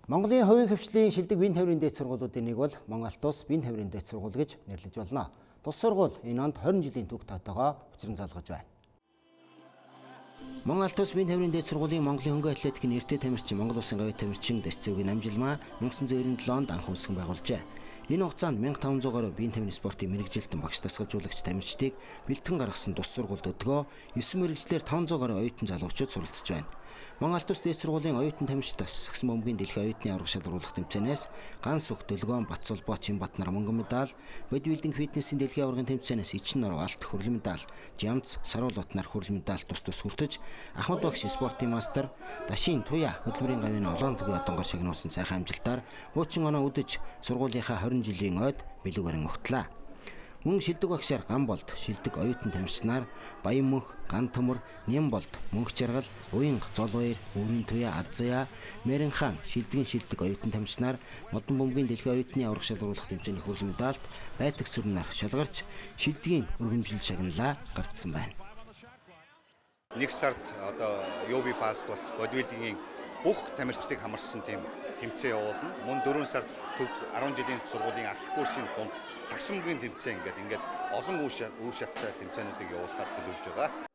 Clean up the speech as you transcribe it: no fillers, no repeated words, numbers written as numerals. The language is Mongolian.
Монголын хувийн хвшлийн шилдэг биеийн тээврийн дээд сургуулиудын нэг бол Монгол Улс биеийн тээврийн дээд сургууль гэж нэрлэж болно. Тус сургууль энэ онд 20 жилийн түүх татаагаа учран залгаж байна. Монгол Улс биеийн тээврийн дээд сургуулийн Монголын хөнгө атлетикийн эртний тамирчин Монгол Улсын говийн тамирчин Дэсцэвгийн амжилмаа 1997 онд анх үүсгэн байгуулжээ. Энэ хугацаанд 1500 гаруй биеийн тээврийн спортын мэрэгжилтэн багш дасгалжуулагч тамирчдыг бэлтгэн гаргасан тус сургуульд өдгөө 9 мэрэгчлэр 500 гаруй оюутан залуучууд суралцж байна. Монгол Улс дээд сургуулийн оюутан тамирчдаас сагсан бөмбөгийн дэлхийн оюутны аврах шалгаруулах тэмцээнээс ганц үг Дөлгөөн, Бацулбоо, Чимбатнар мөнгөн медаль, бодибилдинг фитнесийн дэлхийн аваргын тэмцээнээс Ичин нор алт хүрэл медаль, Жамц, Саруулбатнар хүрэл медаль тус хүртэж Ахмад багш спортын мастер, Дашин Туя хөдөлмөрийн гавьяаны олон төвийн одонгор шагнуулсан сайхан амжилтаар хуучин оноо үдэж сургуулийнхаа 20 жилийн ойд билүүгээрэн өгтлээ. Мөн шилдэг багшаар Гамболд, шилдэг оюутан тамирчнаар Баян мөнх, Ган төмөр, Нямболд, Мөнх жаргал, Уянга, Золбаяр, Өөрийн Туя, Адзая, Мэрэн хаан шилдэг оюутан тамирчнаар модон бөмбөгийн дэлхийн оюутны аврах шалгаруулах тэмцээний хүрэл медальт байтаг сүрнээр шалгарч шилдгийн өргөмжлөл шагналаа гардсан байна. Нэг сард одоо Юби паст бас бодибилдингийн бүх тамирчдыг хамарсан тийм тэмцээн явуулна. Мөн 4 сард 10 жилийн сургуулийн ахлах курсын дунд сагсан бөмбөгийн тэмцээн ингээд олон үе шаттай тэмцээнүүдийг явуулахаар төлөвлөж байгаа.